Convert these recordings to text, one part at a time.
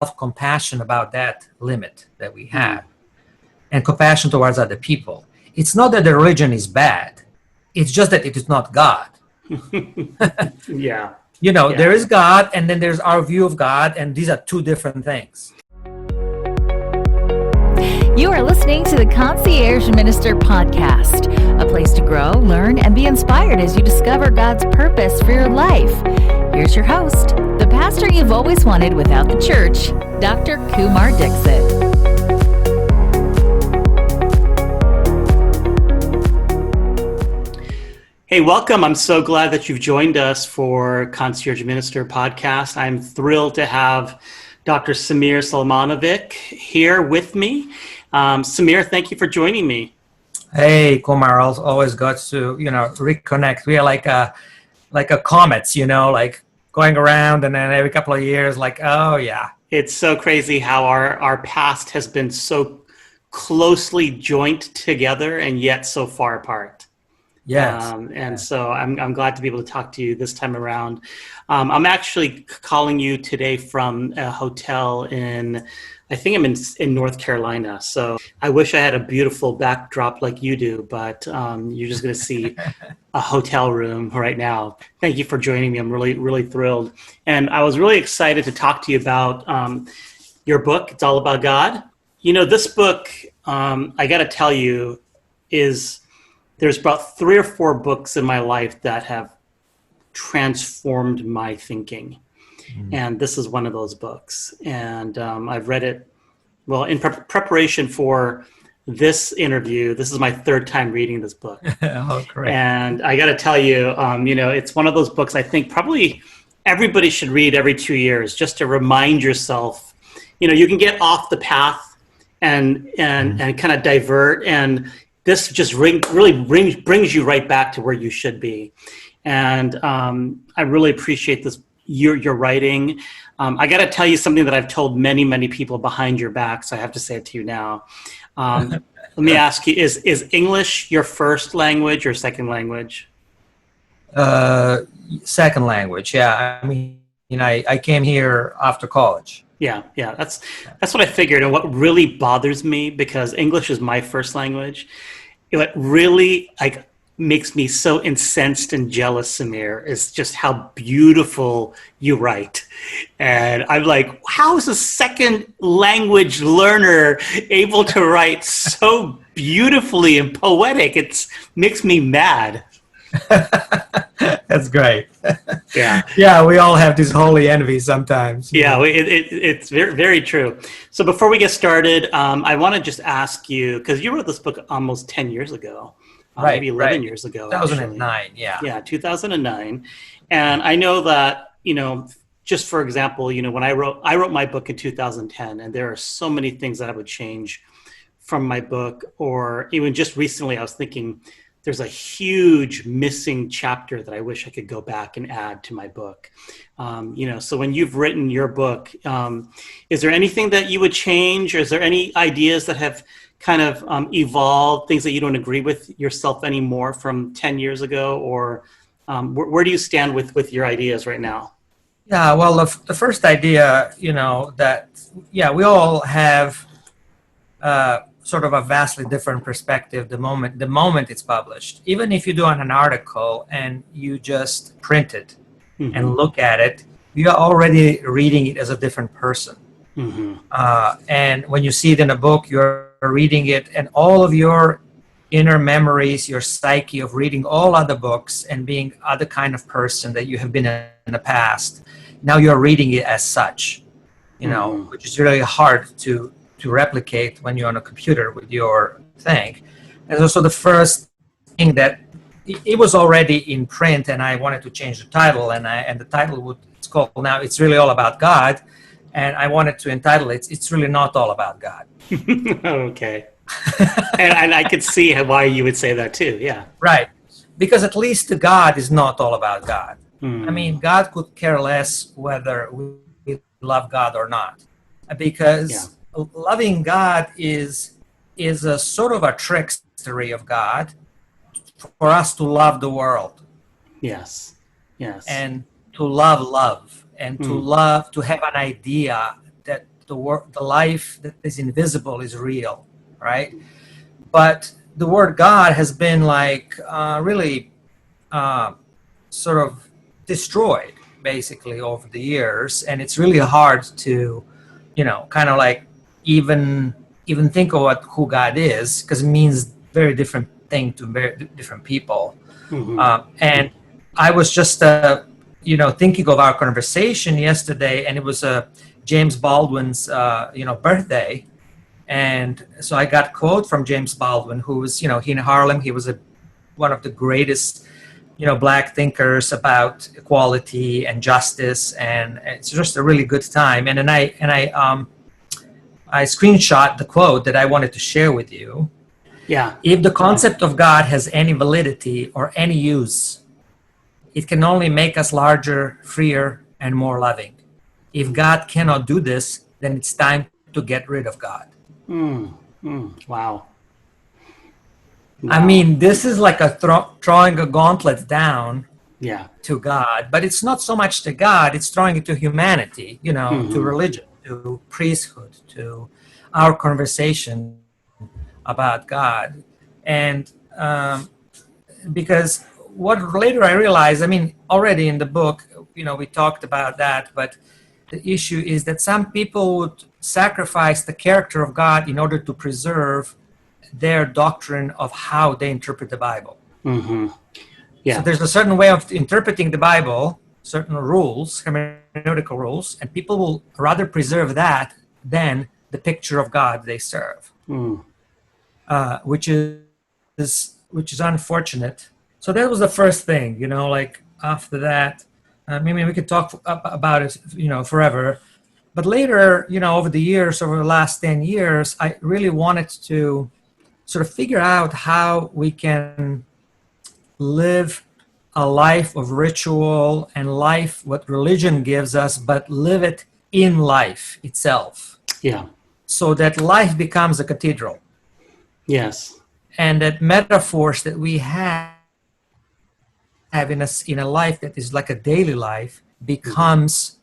self-compassion about that limit that we have, and compassion towards other people. It's not that the religion is bad. It's just that it is not God. Yeah. There is God, and then there's our view of God, and these are two different things. You are listening to the Concierge Minister Podcast, a place to grow, learn, and be inspired as you discover God's purpose for your life. Here's your host, the pastor you've always wanted without the church, Dr. Kumar Dixit. Hey, welcome. I'm so glad that you've joined us for Concierge Minister Podcast. I'm thrilled to have Dr. Samir Selmanović here with me. Samir, thank you for joining me. Hey, Kumar, always good to, reconnect. We are like a comets, like going around, and then every couple of years, oh yeah. It's so crazy how our past has been so closely joined together and yet so far apart. Yes. So I'm glad to be able to talk to you this time around. I'm actually calling you today from a hotel I think I'm in North Carolina. So I wish I had a beautiful backdrop like you do, but you're just going to see a hotel room right now. Thank you for joining me. I'm really, really thrilled. And I was really excited to talk to you about your book. It's all about God. This book, I got to tell you, there's about 3 or 4 books in my life that have transformed my thinking. And this is one of those books. And I've read it, in preparation for this interview. This is my 3rd time reading this book. Oh, great. And I got to tell you, it's one of those books I think probably everybody should read every 2 years, just to remind yourself, you can get off the path and kind of divert. And this just really brings you right back to where you should be. And I really appreciate this. Your writing. I got to tell you something that I've told many, many people behind your back, so I have to say it to you now. Let me ask you, is English your first language or second language? Second language, yeah. I mean, I came here after college. Yeah, that's what I figured. And what really bothers me, because English is my first language, what really makes me so incensed and jealous, Samir, is just how beautiful you write. And I'm like, how is a second language learner able to write so beautifully and poetic? It makes me mad. That's great. Yeah. Yeah, we all have this holy envy sometimes. Yeah, it's very, very true. So before we get started, I want to just ask you, because you wrote this book almost 10 years ago. Maybe 11 years ago. 2009, actually. Yeah, 2009. And I know that, just for example, when I wrote my book in 2010, and there are so many things that I would change from my book, or even just recently I was thinking there's a huge missing chapter that I wish I could go back and add to my book. So when you've written your book, is there anything that you would change, or is there any ideas that have kind of evolved, things that you don't agree with yourself anymore from 10 years ago? Or where do you stand with your ideas right now? Yeah, well, the first idea, we all have sort of a vastly different perspective the moment it's published. Even if you do an article and you just print it and look at it, you are already reading it as a different person. And when you see it in a book, you're reading it, and all of your inner memories, your psyche of reading all other books and being other kind of person that you have been in the past, now you're reading it as such, which is really hard to replicate when you're on a computer with your thing. And also the first thing that it was already in print, and I wanted to change the title, and the title it's called now It's Really All About God. And I wanted to entitle it, It's Really Not All About God. Okay. and I could see why you would say that too, yeah. Right. Because at least God is not all about God. I mean, God could care less whether we love God or not. Because loving God is a sort of a trickstery of God for us to love the world. Yes. And to love. And to love, to have an idea that the life that is invisible is real, right? But the word God has been like really sort of destroyed basically over the years, and it's really hard to, kind of like even think of who God is, because it means very different thing to very different people. And I was just thinking of our conversation yesterday, and it was James Baldwin's birthday. And so I got a quote from James Baldwin, who was, he in Harlem, he was one of the greatest, Black thinkers about equality and justice. And it's just a really good time. And then I screenshot the quote that I wanted to share with you. Yeah. If the concept of God has any validity or any use, it can only make us larger, freer, and more loving. If God cannot do this, then it's time to get rid of God. Wow. I mean, this is like throwing a gauntlet down to God, but it's not so much to God, it's throwing it to humanity, to religion, to priesthood, to our conversation about God. And because what later I realized, I mean, already in the book, we talked about that, but the issue is that some people would sacrifice the character of God in order to preserve their doctrine of how they interpret the Bible. Yeah. So there's a certain way of interpreting the Bible, certain rules, hermeneutical rules, and people will rather preserve that than the picture of God they serve, which is unfortunate. So that was the first thing, like after that, maybe we could talk about it, forever. But later, over the last 10 years, I really wanted to sort of figure out how we can live a life of ritual and life, what religion gives us, but live it in life itself. Yeah. So that life becomes a cathedral. Yes. And that metaphors that we have in a life that is like a daily life becomes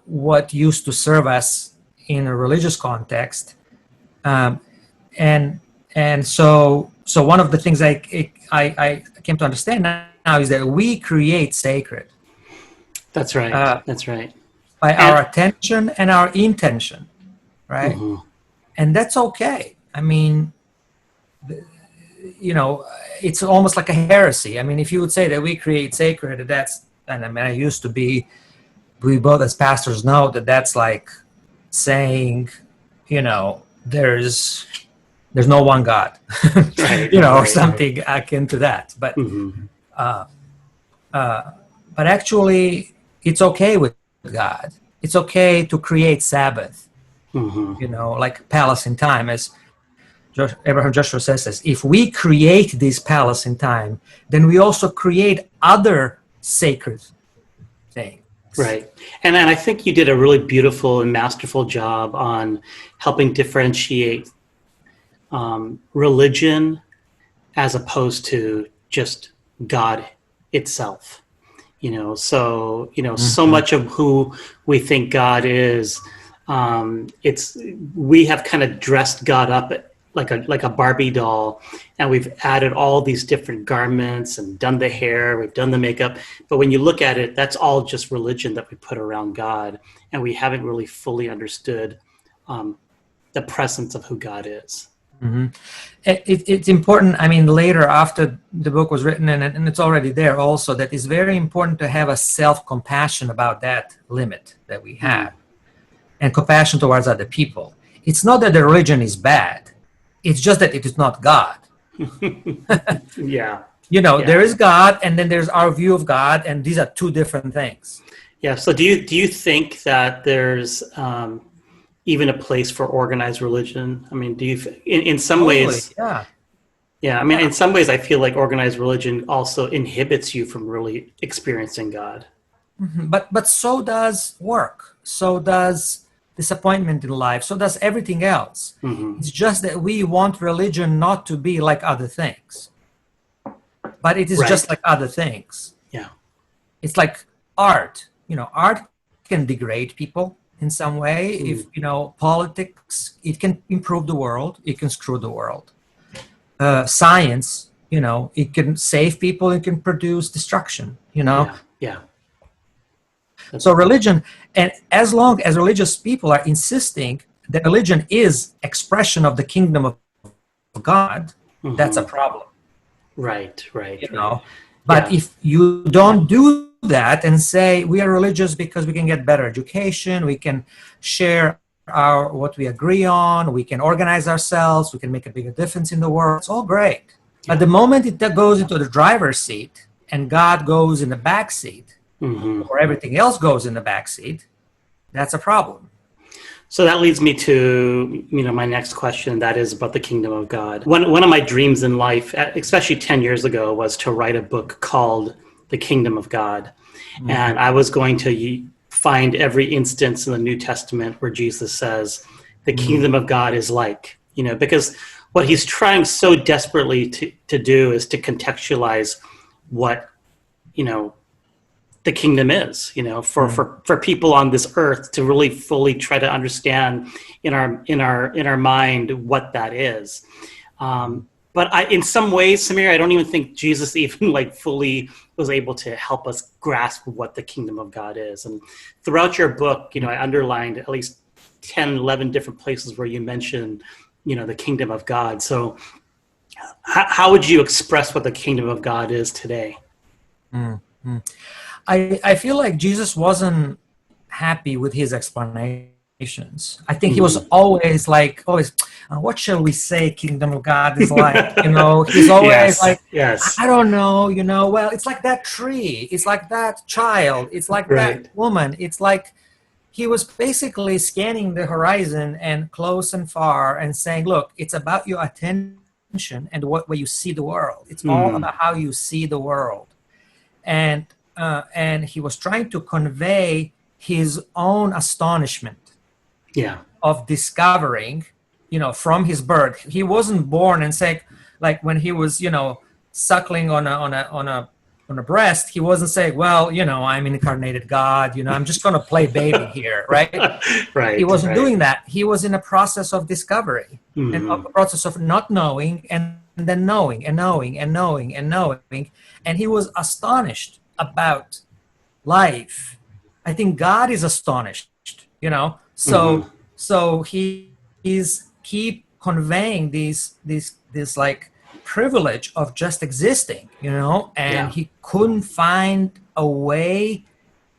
what used to serve us in a religious context. And so one of the things I came to understand now is that we create sacred. That's right. That's right. By our attention and our intention, right? And that's okay. I mean, it's almost like a heresy. I mean, if you would say that we create sacred, we both as pastors know that that's like saying, there's no one God, Right, or something akin to that. But but actually, it's okay with God. It's okay to create Sabbath, like palace in time, as Abraham Joshua says, if we create this palace in time, then we also create other sacred things. Right. And I think you did a really beautiful and masterful job on helping differentiate religion as opposed to just God itself. So much of who we think God is, we have kind of dressed God up like a Barbie doll, and we've added all these different garments and done the hair, we've done the makeup. But when you look at it, that's all just religion that we put around God, and we haven't really fully understood the presence of who God is. It's important. I mean, later after the book was written, and it's already there also, that it's very important to have a self-compassion about that limit that we have, and compassion towards other people. It's not that the religion is bad. It's just that it is not God. Yeah. There is God, and then there's our view of God, and these are two different things. Yeah. So do you think that there's even a place for organized religion? I mean, do you in some ways? Yeah. Yeah. I mean, in some ways, I feel like organized religion also inhibits you from really experiencing God. But so does work. So does disappointment in life. So does everything else. It's just that we want religion not to be like other things. But it is just like other things. Yeah. It's like art. Art can degrade people. in some way. If politics, it can improve the world, it can screw the world. Science, it can save people, it can produce destruction. Yeah. So religion, and as long as religious people are insisting that religion is expression of the kingdom of God, that's a problem. Right. But if you don't do that and say we are religious because we can get better education, we can share what we agree on, we can organize ourselves, we can make a bigger difference in the world, it's all great. But the moment it goes into the driver's seat and God goes in the back seat, or everything else goes in the back seat, that's a problem. So that leads me to my next question. That is about the kingdom of God. One of my dreams in life, especially 10 years ago, was to write a book called The Kingdom of God. And I was going to find every instance in the New Testament where Jesus says the kingdom of God is like, because what he's trying so desperately to do is to contextualize what the kingdom is, for people on this earth to really fully try to understand in our mind what that is. But in some ways, Samir, I don't even think Jesus even fully was able to help us grasp what the kingdom of God is. And throughout your book, I underlined at least 10, 11 different places where you mention, the kingdom of God. So how would you express what the kingdom of God is today? I feel like Jesus wasn't happy with his explanations. I think he was always what shall we say kingdom of God is like? He's always yes. I don't know, well, it's like that tree. It's like that child. It's like that woman. It's like he was basically scanning the horizon and close and far and saying, look, it's about your attention and what way you see the world. It's all about how you see the world. And he was trying to convey his own astonishment of discovering, from his birth. He wasn't born and saying, like when he was, suckling on a breast, he wasn't saying, well, I'm incarnated God, I'm just going to play baby here, right? Right. He wasn't doing that. He was in a process of discovery and a process of not knowing and then knowing and knowing and knowing and knowing. And he was astonished about life. I think God is astonished, so he's keep conveying this like privilege of just existing, and he couldn't find a way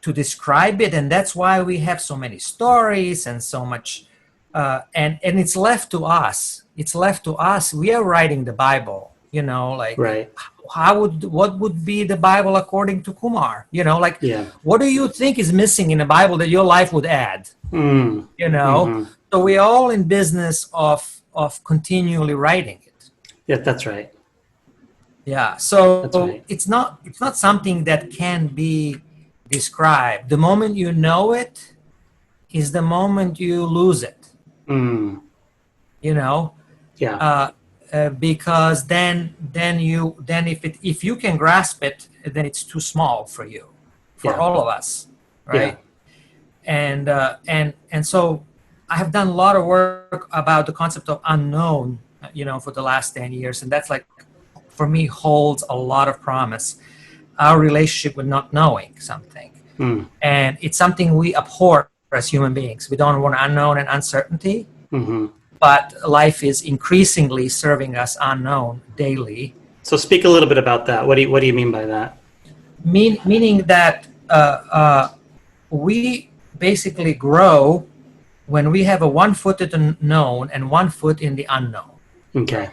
to describe it, and that's why we have so many stories and so much and it's left to us. We are writing the Bible, what would be the Bible according to Kumar? What do you think is missing in the Bible that your life would add? So we're all in business of continually writing it. Yeah, that's right. Yeah, so right. it's not something that can be described. The moment you know it is the moment you lose it. Because then if you can grasp it, then it's too small for you, for all of us, right? And so I have done a lot of work about the concept of unknown, for the last 10 years, and that's for me holds a lot of promise. Our relationship with not knowing something, and it's something we abhor as human beings. We don't want unknown and uncertainty. But life is increasingly serving us unknown daily. So speak a little bit about that. What do you mean by that? Meaning that we basically grow when we have a 1 foot in the known and 1 foot in the unknown. Okay.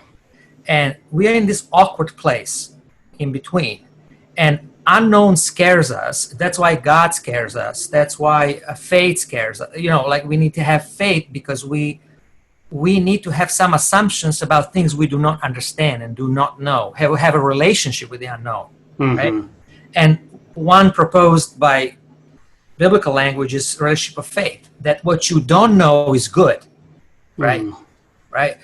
And we are in this awkward place in between. And unknown scares us. That's why God scares us. That's why faith scares us. We need to have faith because we need to have some assumptions about things we do not understand and do not know, have a relationship with the unknown, right? And one proposed by biblical language is relationship of faith, that what you don't know is good, right? Right?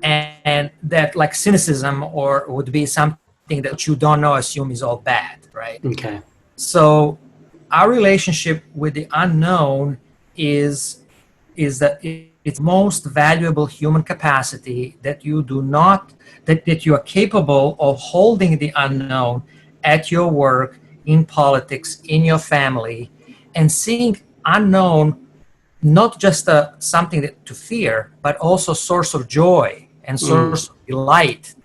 And that like cynicism would be something that you don't know, assume is all bad, right? Okay. So our relationship with the unknown is that it's most valuable human capacity that you do not that you are capable of holding the unknown at your work, in politics, in your family, and seeing unknown not just something to fear, but also source of joy and source of delight.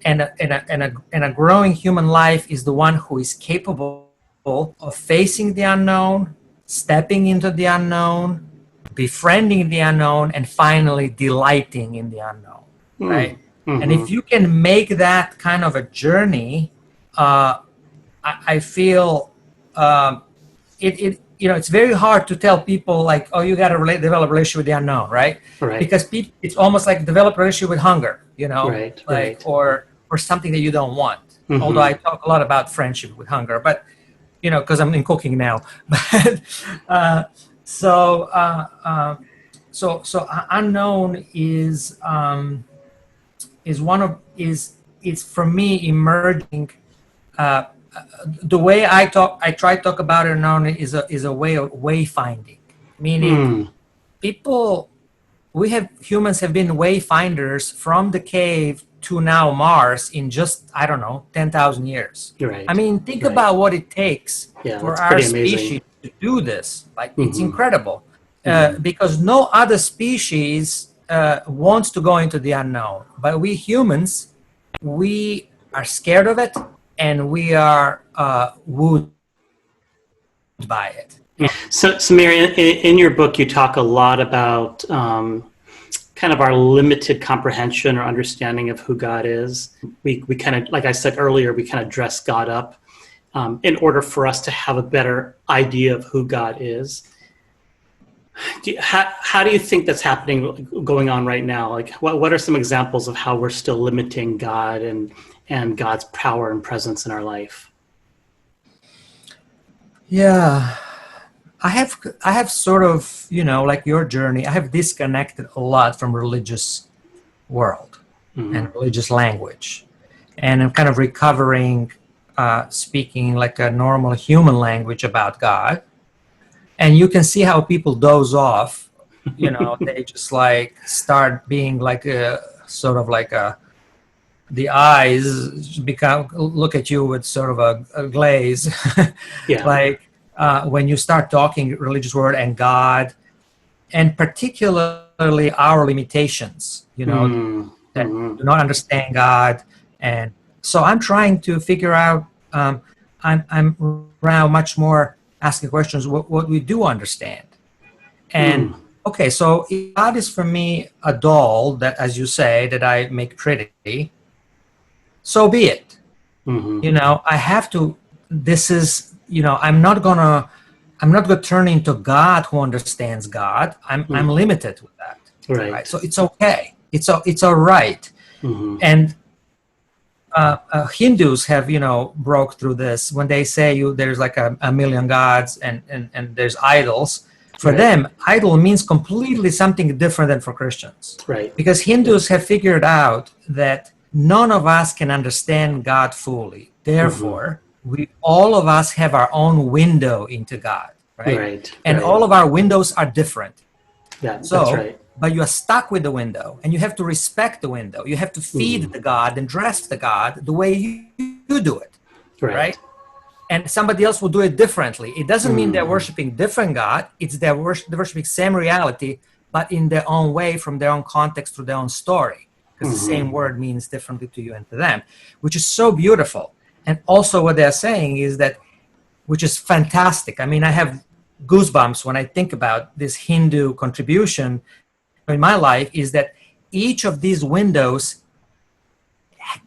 And a growing human life is the one who is capable of facing the unknown, stepping into the unknown, befriending the unknown, and finally delighting in the unknown, right? And if you can make that kind of a journey, I feel it's very hard to tell people like, oh, you got to develop a relationship with the unknown, right? Right. Because it's almost like develop a relationship with hunger, Right. Or something that you don't want. Although I talk a lot about friendship with hunger, but because I'm in cooking now. But so unknown is for me emerging. The way I try to talk about it unknown is a way of wayfinding, meaning humans have been wayfinders from the cave to now Mars in just, I don't know, 10,000 years. Right. I mean, think about what it takes for our species to do this. Like, it's incredible. Because no other species wants to go into the unknown. But we humans, we are scared of it, and we are wooed by it. So, Samir, in your book, you talk a lot about kind of our limited comprehension or understanding of who God is. We kind of, like I said earlier, we kind of dress God up in order for us to have a better idea of who God is. How do you think that's happening, going on right now? Like, what are some examples of how we're still limiting God and God's power and presence in our life? Yeah. I have sort of, like your journey, I have disconnected a lot from religious world and religious language. And I'm kind of recovering, speaking like a normal human language about God. And you can see how people doze off, they just like start being like the eyes look at you with sort of a glaze. Yeah. When you start talking religious word and God, and particularly our limitations, that do not understand God. And so I'm trying to figure out, I'm now much more asking questions, what we do understand. And okay, so if God is for me a doll that, as you say, that I make pretty, so be it. I have to, this is, I'm not gonna turn into God who understands God. I'm limited with that. Right. So it's okay. It's all right. And Hindus have, broke through this when they say there's like a million gods and there's idols. For them, idol means completely something different than for Christians. Right. Because Hindus have figured out that none of us can understand God fully. Therefore, all of us have our own window into God, right? And all of our windows are different. Yeah, that's right. But you are stuck with the window, and you have to respect the window. You have to feed the God and dress the God the way you do it, right? And somebody else will do it differently. It doesn't mean they're worshiping different God. It's they're worshiping same reality, but in their own way, from their own context, through their own story. Because the same word means differently to you and to them, which is so beautiful. And also what they're saying is that, which is fantastic. I mean, I have goosebumps when I think about this Hindu contribution in my life, is that each of these windows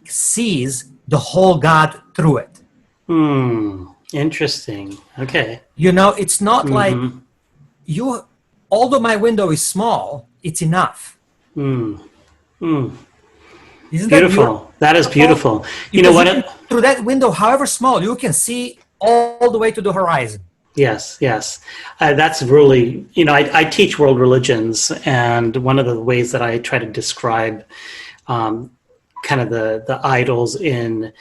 sees the whole God through it. Interesting. Okay. It's not like although my window is small, it's enough. Isn't beautiful? That is beautiful. You know what? Through that window, however small, you can see all the way to the horizon. Yes. That's really, I teach world religions, and one of the ways that I try to describe kind of the idols in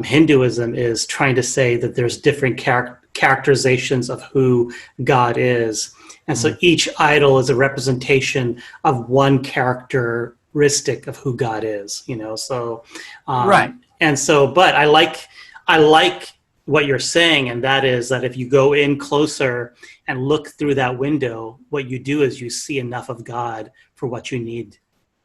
Hinduism is trying to say that there's different characterizations of who God is. And so each idol is a representation of one characteristic of who God is, so, Right. And so, but I like what you're saying. And that is that if you go in closer and look through that window, what you do is you see enough of God for what you need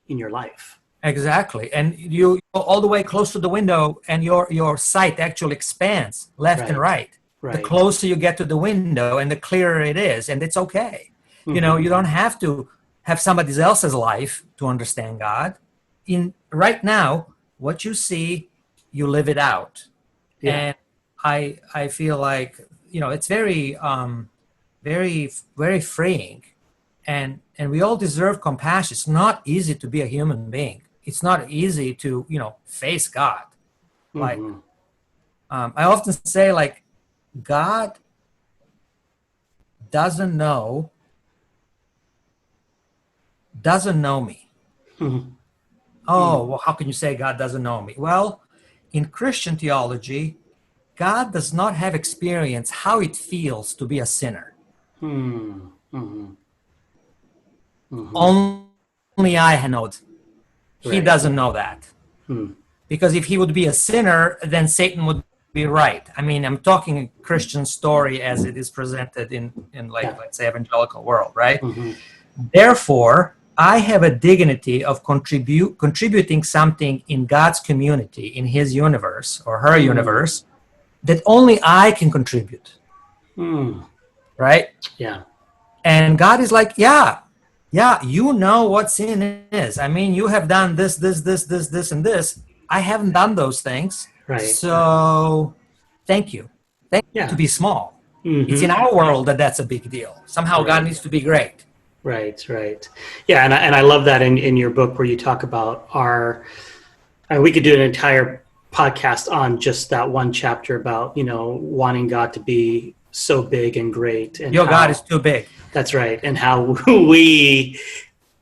in your life. Exactly. And you go all the way close to the window, and your sight actually expands left and right. The closer you get to the window and the clearer it is, and it's okay. You don't have to have somebody else's life to understand God. In right now, what you see, you live it out. And I feel like, it's very, very, very freeing, and we all deserve compassion. It's not easy to be a human being. It's not easy to, face God. Like, I often say, like, God doesn't know me. Oh, well, how can you say God doesn't know me? Well, in Christian theology, God does not have experience how it feels to be a sinner. Only I know it. He doesn't know that. Because if he would be a sinner, then Satan would be right. I mean, I'm talking a Christian story as it is presented in let's say, evangelical world, right? Therefore, I have a dignity of contributing something in God's community, in his universe or her universe, that only I can contribute. Right? Yeah. And God is like, yeah, you know what sin is. I mean, you have done this, and this. I haven't done those things. Right. So thank you. Thank you to be small. It's in our world that's a big deal. Somehow God needs to be great. Right. Yeah, and I love that in your book where you talk about we could do an entire podcast on just that one chapter about, wanting God to be so big and great. And God is too big. That's right. And how we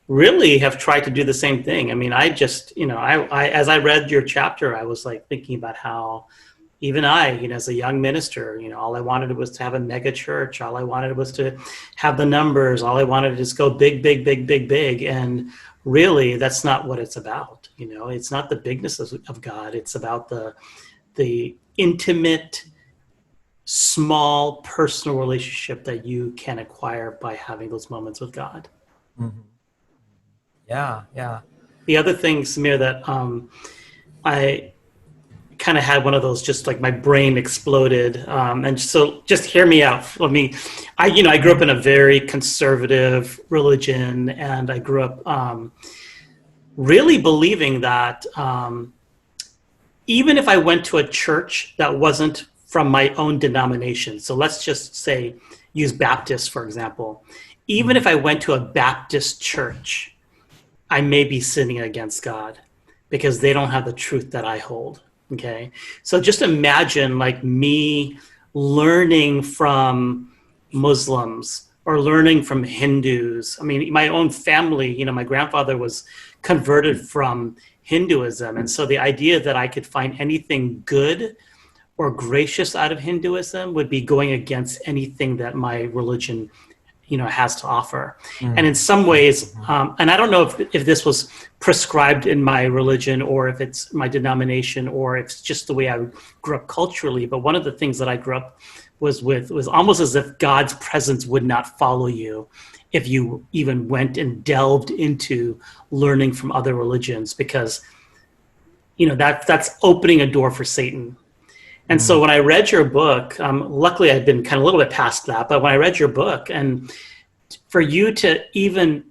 really have tried to do the same thing. I mean, I just, I as I read your chapter, I was like thinking about how even I, as a young minister, all I wanted was to have a mega church. All I wanted was to have the numbers. All I wanted to just go big, big, big, big, big. And really, that's not what it's about. It's not the bigness of God. It's about the intimate, small, personal relationship that you can acquire by having those moments with God. Yeah. The other thing, Samir, that I kind of had one of those, just like my brain exploded. And so just hear me out. I grew up in a very conservative religion, and I grew up really believing that even if I went to a church that wasn't from my own denomination, so let's just say, use Baptist, for example, even if I went to a Baptist church, I may be sinning against God because they don't have the truth that I hold. Okay. So just imagine like me learning from Muslims or learning from Hindus. I mean, my own family, my grandfather was converted from Hinduism. And so the idea that I could find anything good or gracious out of Hinduism would be going against anything that my religion has to offer. And in some ways, and I don't know if this was prescribed in my religion or if it's my denomination or if it's just the way I grew up culturally, but one of the things that I grew up was almost as if God's presence would not follow you if you even went and delved into learning from other religions, because that's opening a door for Satan. And so when I read your book, luckily I'd been kind of a little bit past that, but when I read your book, and for you to even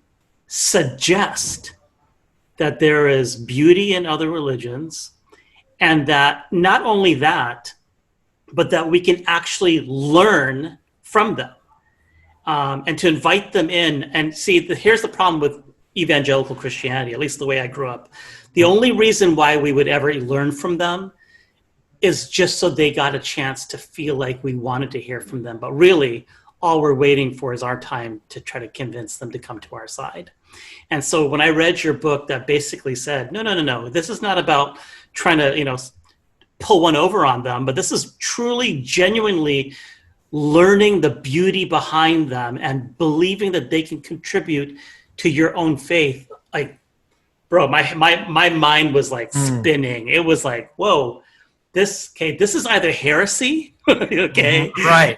suggest that there is beauty in other religions, and that not only that, but that we can actually learn from them, and to invite them in. And see, here's the problem with evangelical Christianity, at least the way I grew up. The only reason why we would ever learn from them is just so they got a chance to feel like we wanted to hear from them. But really, all we're waiting for is our time to try to convince them to come to our side. And so when I read your book that basically said, no, this is not about trying to, pull one over on them, but this is truly, genuinely learning the beauty behind them and believing that they can contribute to your own faith, like, bro, my mind was like spinning. It was like, whoa, this is either heresy, okay, right,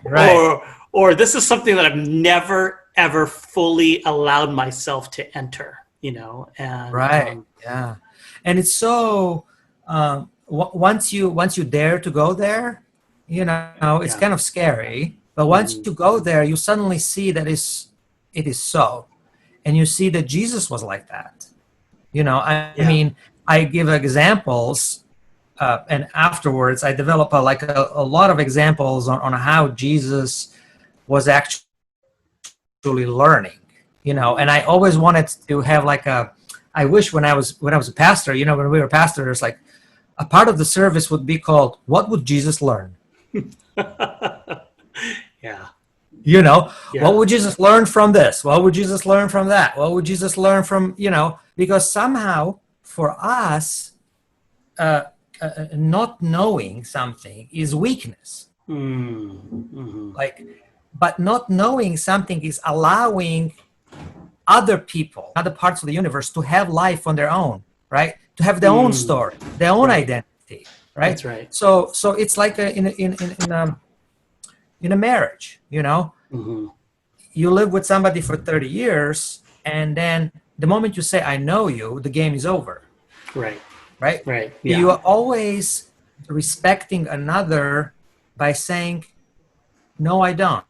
or this is something that I've never ever fully allowed myself to enter, and right, yeah. And it's so once you dare to go there, it's kind of scary. But once you go there, you suddenly see that it is so, and you see that Jesus was like that. I mean, I give examples, and afterwards I develop a lot of examples on how Jesus was actually learning. And I always wanted to have I wish when I was a pastor, when we were pastors, like a part of the service would be called, "What would Jesus learn?" Yeah. What would Jesus learn from this? What would Jesus learn from that? What would Jesus learn from, because somehow for us, not knowing something is weakness. Mm-hmm. But not knowing something is allowing other people, other parts of the universe to have life on their own, right? To have their own story, their own identity, right? That's right. So it's like in a marriage, Mm-hmm. you live with somebody for 30 years, and then the moment you say, "I know you," the game is over. Right. Right? Right. Yeah. You are always respecting another by saying, "No, I don't."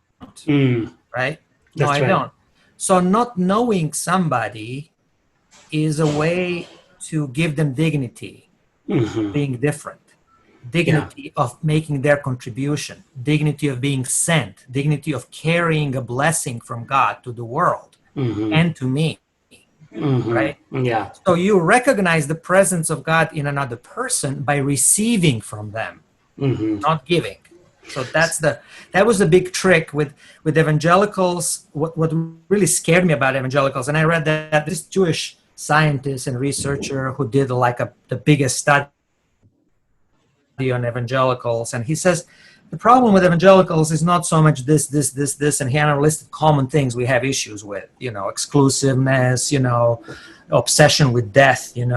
Right? No, I don't. So not knowing somebody is a way to give them dignity, being different. Dignity of making their contribution, dignity of being sent, dignity of carrying a blessing from God to the world and to me, right? Yeah. So you recognize the presence of God in another person by receiving from them, not giving. So that was the big trick with evangelicals. What really scared me about evangelicals, and I read that this Jewish scientist and researcher who did the biggest study on evangelicals, and he says the problem with evangelicals is not so much this, and he listed common things we have issues with, exclusiveness, obsession with death, and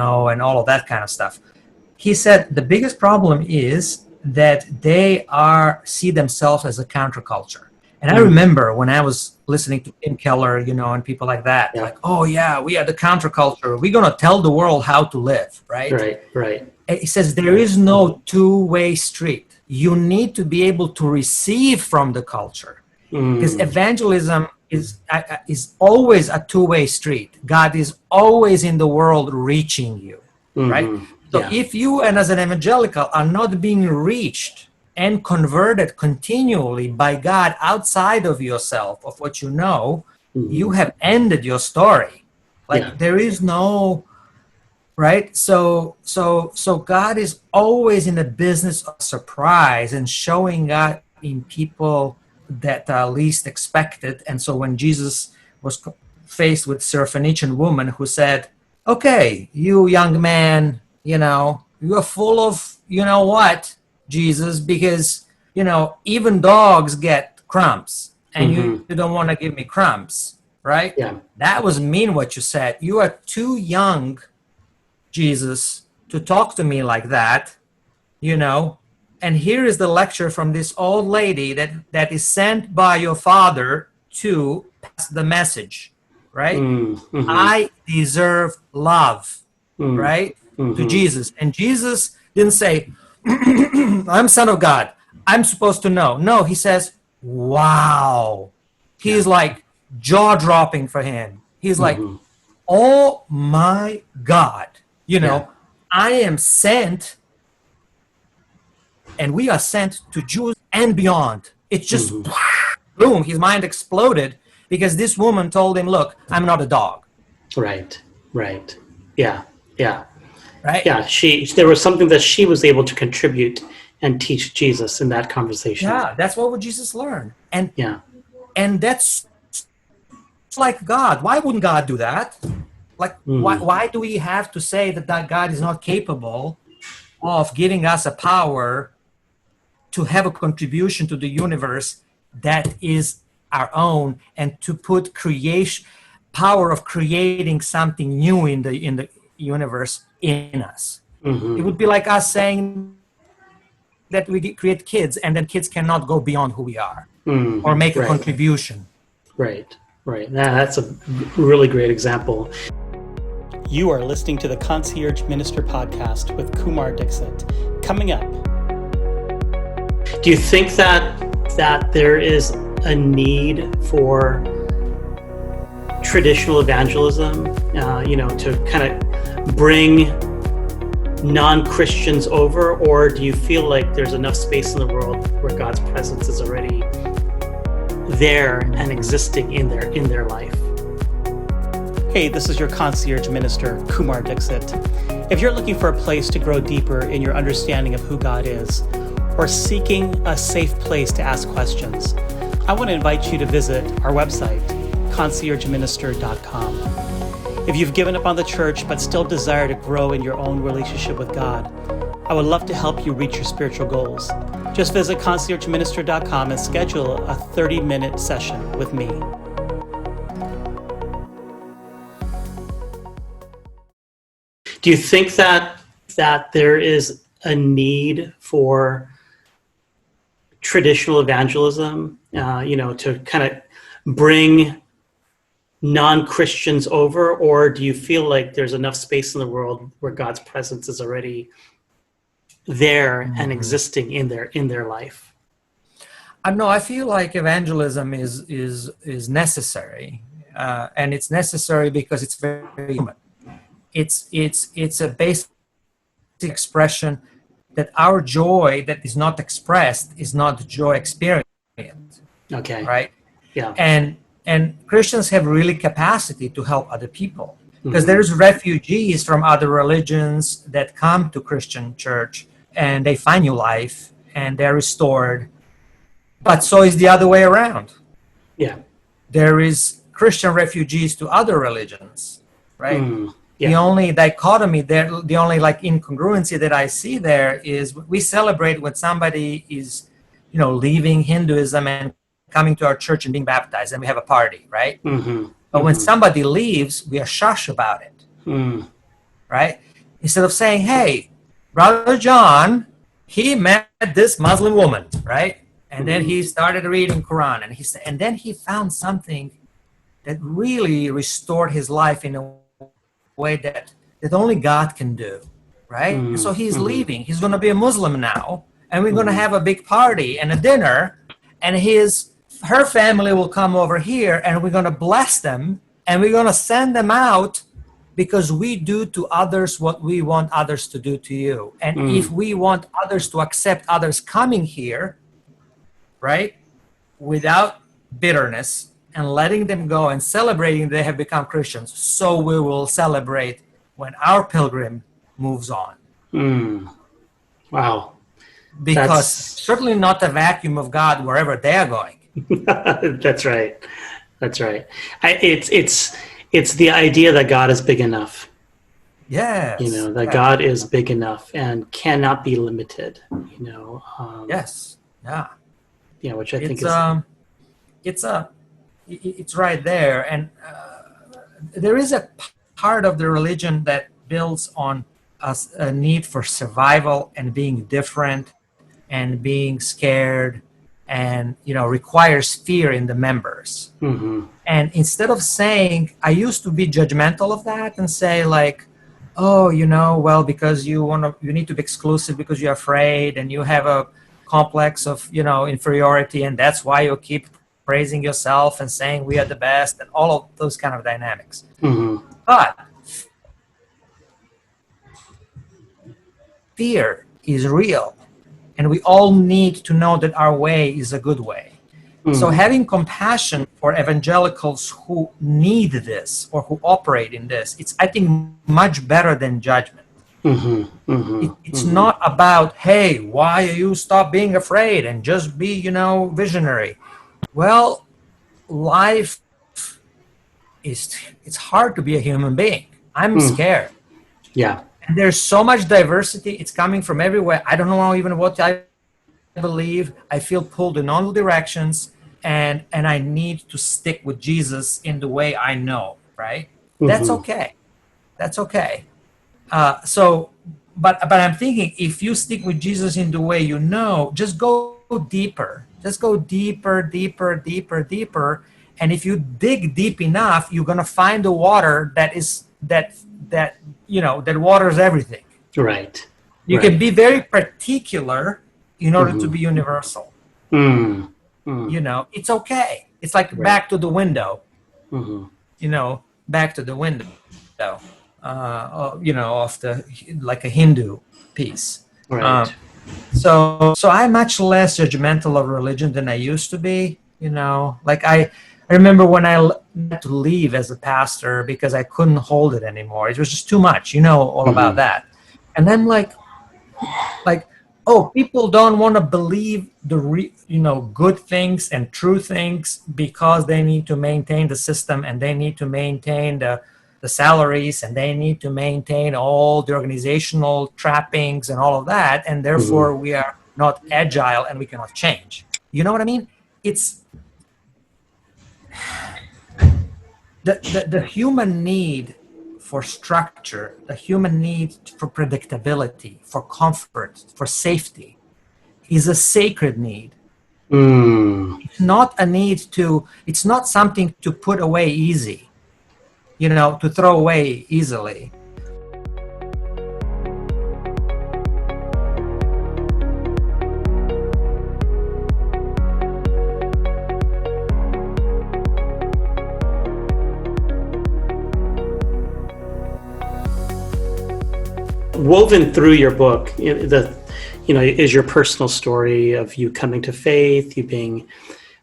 all of that kind of stuff. He said the biggest problem is that they see themselves as a counterculture. And I remember when I was listening to Tim Keller, and people like that, like, oh yeah, we are the counterculture. We're going to tell the world how to live, right? Right. He says there is no two-way street. You need to be able to receive from the culture, because evangelism is always a two-way street. God is always in the world reaching you, right? So if you and as an evangelical are not being reached and converted continually by God outside of yourself, of what you know, you have ended your story. There is no... Right? So God is always in the business of surprise and showing up in people that are least expected. And so when Jesus was faced with Syrophoenician woman who said, "Okay, you young man, you are full of, what, Jesus, because, even dogs get crumbs and you don't want to give me crumbs," right? Yeah. That was mean what you said. You are too young, Jesus, to talk to me like that, and here is the lecture from this old lady that is sent by your father to pass the message, right? I deserve love, right? To Jesus. And Jesus didn't say, "I'm son of God, I'm supposed to know." No, he says, wow. He's like jaw-dropping for him. He's like, oh my God. I am sent, and we are sent to Jews and beyond. It's just, boom, his mind exploded because this woman told him, "Look, I'm not a dog." Right. Yeah. Right? Yeah, there was something that she was able to contribute and teach Jesus in that conversation. Yeah, that's what would Jesus learn. And that's like God. Why wouldn't God do that? Why do we have to say that God is not capable of giving us a power to have a contribution to the universe that is our own, and to put creation, power of creating something new in the universe in us. It would be like us saying that we create kids, and then kids cannot go beyond who we are or make a contribution. Right. That's a really great example. You are listening to the Concierge Minister Podcast with Kumar Dixit. Coming up, do you think that there is a need for traditional evangelism, to kind of bring non-Christians over, or do you feel like there's enough space in the world where God's presence is already there and existing in their life? Hey, this is your Concierge Minister, Kumar Dixit. If you're looking for a place to grow deeper in your understanding of who God is, or seeking a safe place to ask questions, I want to invite you to visit our website, conciergeminister.com. If you've given up on the church but still desire to grow in your own relationship with God, I would love to help you reach your spiritual goals. Just visit conciergeminister.com and schedule a 30-minute session with me. Do you think that there is a need for traditional evangelism, to kind of bring non-Christians over, or do you feel like there's enough space in the world where God's presence is already there and existing in their life? No, I feel like evangelism is necessary, and it's necessary because it's very human. It's a basic expression that our joy that is not expressed is not the joy experienced. Okay. Right? Yeah. And Christians have really capacity to help other people, because there's refugees from other religions that come to Christian church and they find new life and they're restored. But so is the other way around. Yeah. There is Christian refugees to other religions, right? Yeah. The only dichotomy there, the only incongruency that I see there is we celebrate when somebody is, leaving Hinduism and coming to our church and being baptized, and we have a party, right? But when somebody leaves, we are shush about it, right? Instead of saying, hey, Brother John, he met this Muslim woman, right? And then he started reading Quran, and then he found something that really restored his life in a way that only God can do, right? So he's leaving. He's going to be a Muslim now, and we're going to have a big party and a dinner, and her family will come over here, and we're going to bless them, and we're going to send them out because we do to others what we want others to do to you. And if we want others to accept others coming here, right, without bitterness, and letting them go and celebrating they have become Christians, so we will celebrate when our pilgrim moves on. Wow. Because certainly not a vacuum of God wherever they are going. That's right. It's the idea that God is big enough. Yes. God is big enough and cannot be limited. Yes. Yeah. Which I think it's right there, and there is a part of the religion that builds on a need for survival and being different and being scared, and requires fear in the members. And instead of saying, I used to be judgmental of that and say because you need to be exclusive because you're afraid and you have a complex of inferiority, and that's why you keep praising yourself and saying we are the best, and all of those kind of dynamics. But fear is real, and we all need to know that our way is a good way. So having compassion for evangelicals who need this or who operate in this, it's, I think, much better than judgment. It's not about, hey, why you stop being afraid and just be, visionary. Well, life it's hard to be a human being. I'm scared. Yeah. And there's so much diversity. It's coming from everywhere. I don't know even what I believe. I feel pulled in all directions. and I need to stick with Jesus in the way I know, right? Mm-hmm. That's okay. That's okay. So, but I'm thinking, if you stick with Jesus in the way you know, just go deeper. Just go deeper, deeper, deeper, deeper. And if you dig deep enough, you're gonna find the water that waters everything. Right. You Right. can be very particular in order to Mm-hmm. be universal. Mm. Mm. You know, it's okay. It's like Right. back to the window. Mm-hmm. You know, back to the window. Of the like a Hindu piece. Right. So I'm much less judgmental of religion than I used to be. You know, like I remember when I had to leave as a pastor because I couldn't hold it anymore. It was just too much. You know all about Mm-hmm. that. And then like, oh, people don't want to believe the good things and true things because they need to maintain the system, and they need to maintain the salaries, and they need to maintain all the organizational trappings and all of that, and therefore we are not agile and we cannot change. You know what I mean? It's the human need for structure, the human need for predictability, for comfort, for safety is a sacred need. Mm. It's not a need to, it's not something to put away easy, to throw away easily. Woven through your book, is your personal story of you coming to faith, you being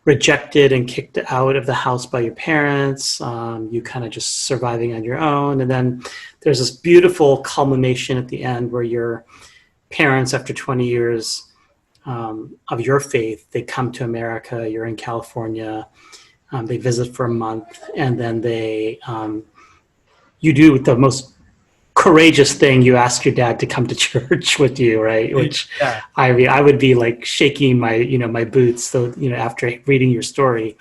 rejected and kicked out of the house by your parents, you kind of just surviving on your own. And then there's this beautiful culmination at the end where your parents, after 20 years of your faith, they come to America, you're in California, they visit for a month, and then you do the most courageous thing. You ask your dad to come to church with you, right? Which Yeah. I would be like shaking my boots. So, after reading your story,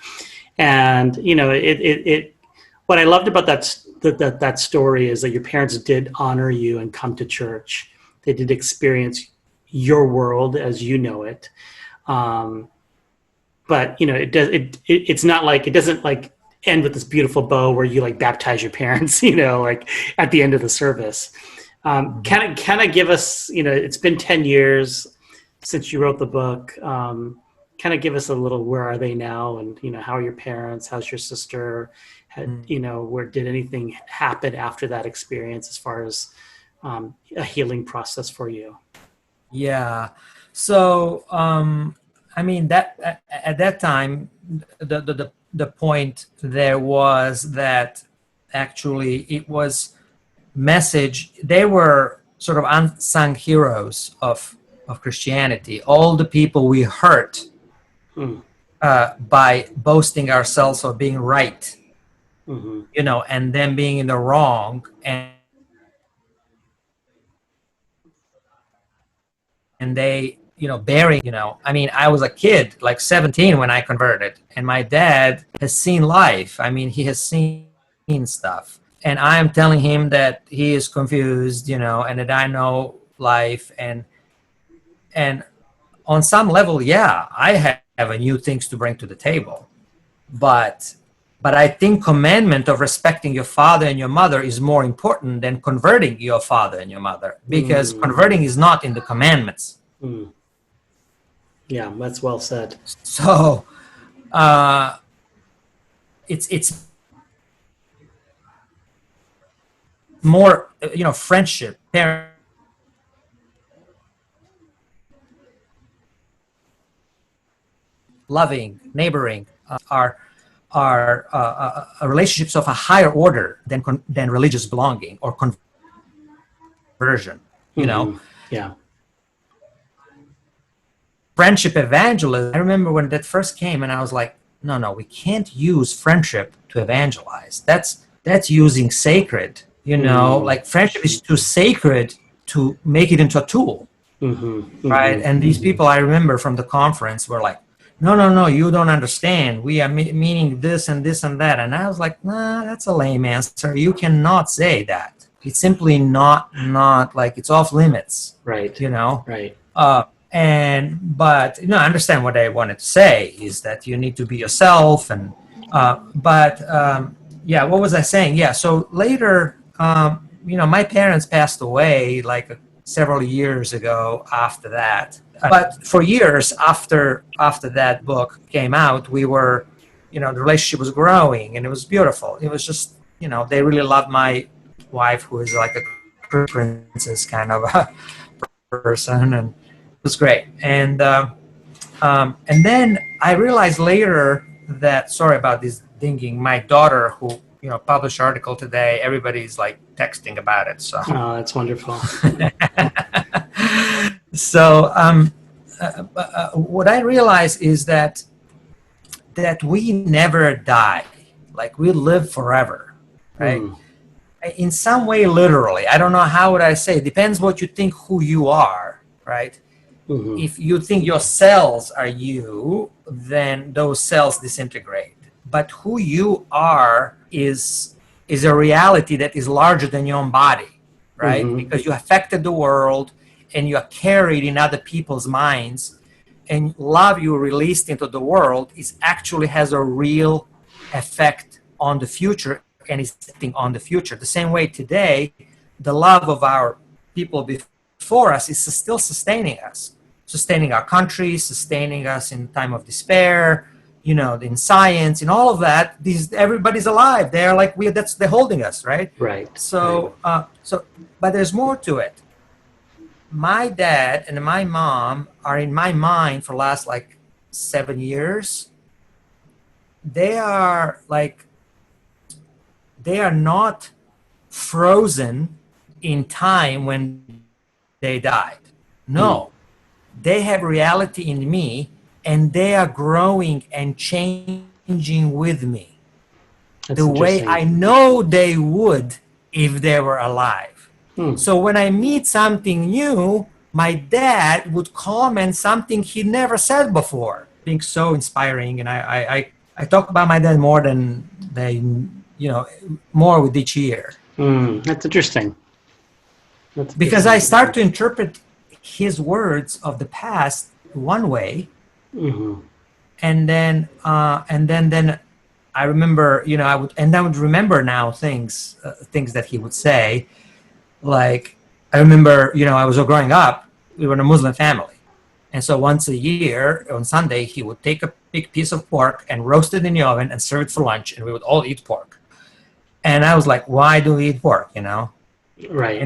and what I loved about that story is that your parents did honor you and come to church. They did experience your world as you know it. But it's not like, it doesn't like end with this beautiful bow where you like baptize your parents, like at the end of the service. Kind of give us, it's been 10 years since you wrote the book. Kind of give us a little, where are they now? And, how are your parents? How's your sister? Where did anything happen after that experience as far as a healing process for you? Yeah. So, that at that time, the point there was that actually it was message. They were sort of unsung heroes of Christianity. All the people we hurt by boasting ourselves of being right, and them being in the wrong, and they bearing, I was a kid, like 17 when I converted, and my dad has seen life. He has seen stuff, and I am telling him that he is confused, and that I know life, and on some level, yeah, I have a new things to bring to the table, but I think commandment of respecting your father and your mother is more important than converting your father and your mother, because converting is not in the commandments. Yeah, that's well said. So it's more, friendship, parent, loving, neighboring, are relationships of a higher order than religious belonging or conversion. Yeah. Friendship evangelism. I remember when that first came, and I was like, no, we can't use friendship to evangelize. That's using sacred. Like friendship is too sacred to make it into a tool, right? And these people I remember from the conference were like, no, you don't understand. We are meaning this and this and that. And I was like, nah, that's a lame answer. You cannot say that. It's simply not like it's off limits, Right. you know? Right. But I understand what I wanted to say is that you need to be yourself. And, yeah, what was I saying? Yeah. So later, my parents passed away like several years ago after that. But for years after that book came out, we were, the relationship was growing and it was beautiful. It was just, they really loved my wife, who is like a princess kind of a person, and it was great. And then I realized later that, sorry about this dinging, my daughter, who published article today, everybody's like texting about it. So Oh, that's wonderful. so what I realize is that we never die, like we live forever, right? In some way, literally. I don't know how would I say. It depends what you think who you are, right? Mm-hmm. If you think your cells are you, then those cells disintegrate. But who you are is a reality that is larger than your own body, right? Mm-hmm. Because you affected the world and you are carried in other people's minds, and love you released into the world actually has a real effect on the future and is acting on the future. The same way today, the love of our people before us is still sustaining us, sustaining our country, sustaining us in time of despair, in science, in all of that. Everybody's alive. They're like they're holding us, right? Right. So, but there's more to it. My dad and my mom are in my mind for the last 7 years. They are not frozen in time when they died. No, they have reality in me, and they are growing and changing with me. That's the way interesting. I know they would if they were alive. So when I meet something new, my dad would comment something he never said before. I think so inspiring, and I talk about my dad more than more with each year. That's interesting. Because I start to interpret his words of the past one way, and then I remember, I would remember now things that he would say. Like, I remember, I was growing up, we were in a Muslim family. And so once a year on Sunday, he would take a big piece of pork and roast it in the oven and serve it for lunch. And we would all eat pork. And I was like, why do we eat pork, Right.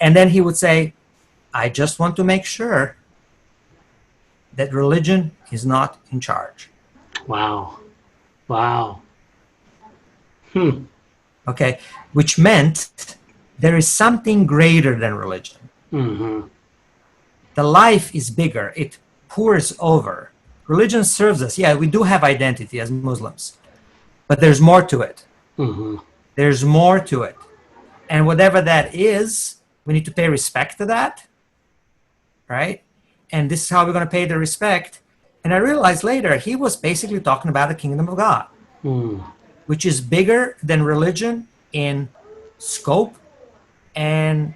And then he would say, I just want to make sure that religion is not in charge. Wow. Okay. Which meant there is something greater than religion. Mm-hmm. The life is bigger. It pours over. Religion serves us. Yeah, we do have identity as Muslims, but there's more to it. Mm-hmm. There's more to it. And whatever that is, we need to pay respect to that, right? And this is how we're going to pay the respect. And I realized later, he was basically talking about the kingdom of God, which is bigger than religion in scope and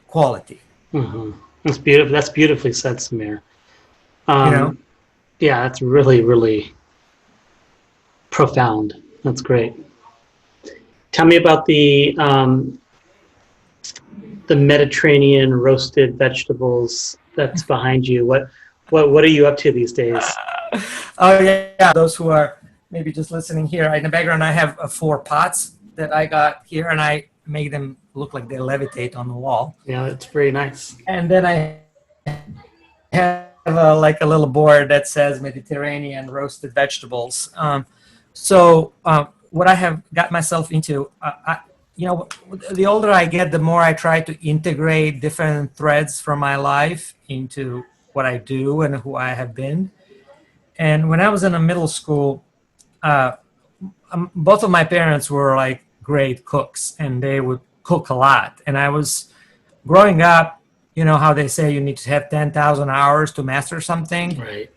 quality. Mm-hmm. That's beautiful. That's beautifully said, Samir. Yeah, that's really, really profound. That's great. Tell me about the Mediterranean roasted vegetables that's behind you. What are you up to these days? Oh yeah, those who are maybe just listening here, in the background I have 4 pots that I got here, and I make them look like they levitate on the wall. Yeah, it's very nice. And then I have a little board that says Mediterranean roasted vegetables. What I have got myself into, the older I get, the more I try to integrate different threads from my life into what I do and who I have been. And when I was in a middle school, both of my parents were like great cooks, and they would cook a lot. And I was growing up, how they say you need to have 10,000 hours to master something. Right.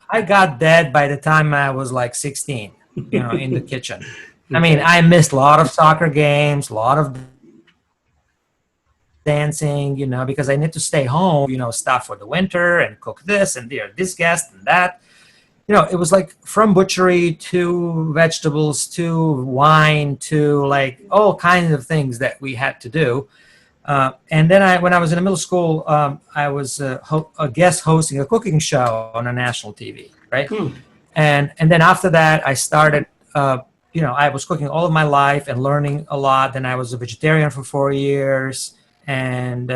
I got dead by the time I was like 16, in the kitchen. I mean, I missed a lot of soccer games, a lot of dancing, because I need to stay home, stuff for the winter and cook this and this guest and that. It was like from butchery to vegetables to wine to like all kinds of things that we had to do. And then when I was in middle school, I was a guest hosting a cooking show on a national TV, right? And then after that, I started, I was cooking all of my life and learning a lot. Then I was a vegetarian for 4 years. And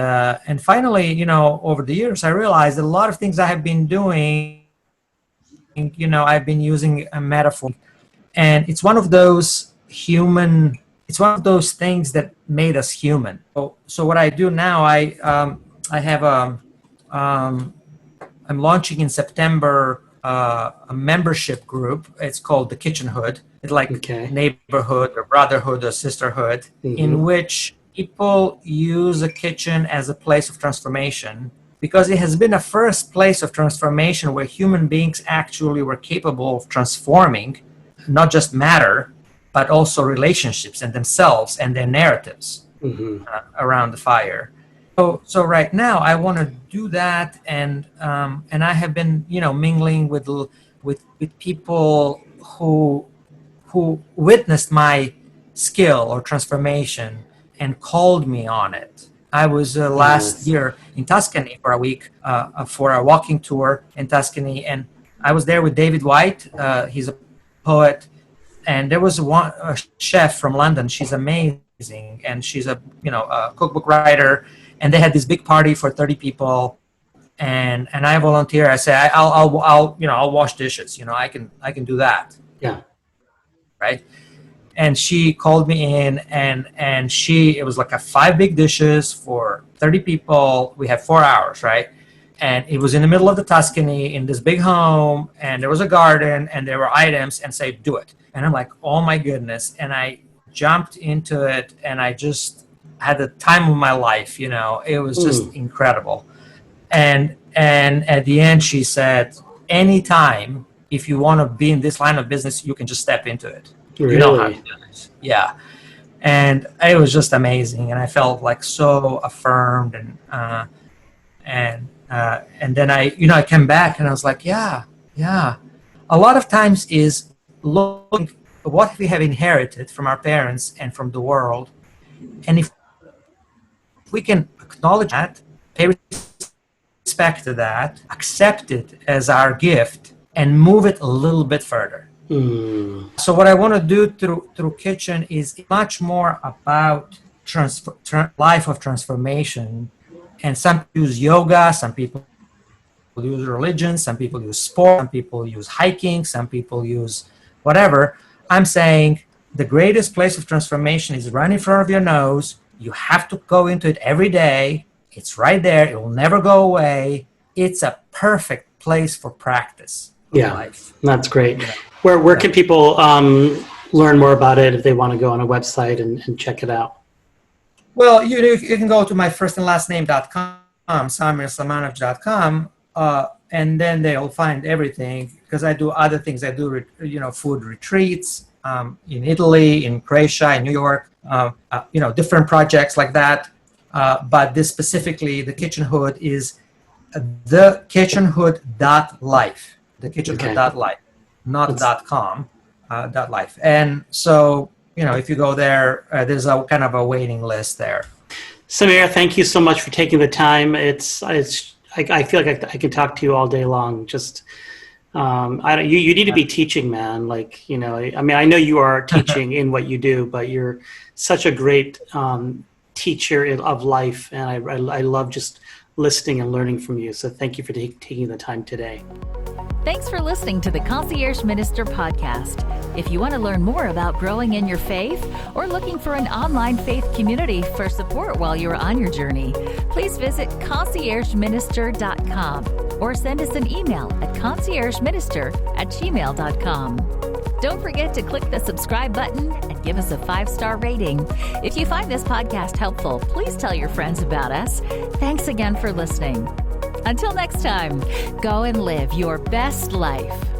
finally, over the years, I realized that a lot of things I have been doing, I've been using a metaphor. And it's one of those things that made us human. So what I do now, I'm launching in September a membership group. It's called the Kitchenhood. It's like neighborhood or brotherhood or sisterhood, in which people use a kitchen as a place of transformation, because it has been a first place of transformation where human beings actually were capable of transforming not just matter, but also relationships and themselves and their narratives around the fire. So right now I want to do that, and I have been mingling with people who witnessed my skill or transformation and called me on it. I was last year in Tuscany for a week for a walking tour in Tuscany, and I was there with David White. He's a poet, and there was a chef from London. She's amazing, and she's a cookbook writer. And they had this big party for 30 people, and I volunteer. I say I'll wash dishes. I can do that. Yeah. Right. And she called me in, and it was like 5 big dishes for 30 people. We had 4 hours, right? And it was in the middle of the Tuscany in this big home, and there was a garden, and there were items, and say, do it. And I'm like, oh my goodness. And I jumped into it, and I just had the time of my life, it was just incredible. And at the end, she said, anytime, if you want to be in this line of business, you can just step into it. Really? You know how to do this. Yeah. And it was just amazing. And I felt like so affirmed. And then I came back and I was like, yeah. A lot of times is looking at what we have inherited from our parents and from the world. And if we can acknowledge that, pay respect to that, accept it as our gift, and move it a little bit further. So what I want to do through Kitchen is much more about life of transformation. And some people use yoga, some people use religion, some people use sport, some people use hiking, some people use whatever. I'm saying the greatest place of transformation is right in front of your nose. You have to go into it every day. It's right there. It will never go away. It's a perfect place for practice of life. That's great. Where can people learn more about it if they want to go on a website and check it out? Well, you can go to my first and last name.com, samirselmanović.com, and then they'll find everything, because I do other things. I do food retreats in Italy, in Croatia, in New York, different projects like that. But this specifically, the Kitchenhood is thekitchenhood.life, thekitchenhood.life, not .com, .life. And so, if you go there, there's a kind of a waiting list there. Samir, thank you so much for taking the time. I feel like I can talk to you all day long. Just, you need to be teaching, man. I know you are teaching in what you do, but you're such a great teacher of life, and I love just listening and learning from you. So thank you for taking the time today. Thanks for listening to the Concierge Minister podcast. If you want to learn more about growing in your faith or looking for an online faith community for support while you're on your journey, please visit conciergeminister.com or send us an email at conciergeminister@gmail.com. Don't forget to click the subscribe button and give us a 5-star rating. If you find this podcast helpful, please tell your friends about us. Thanks again for listening. Until next time, go and live your best life.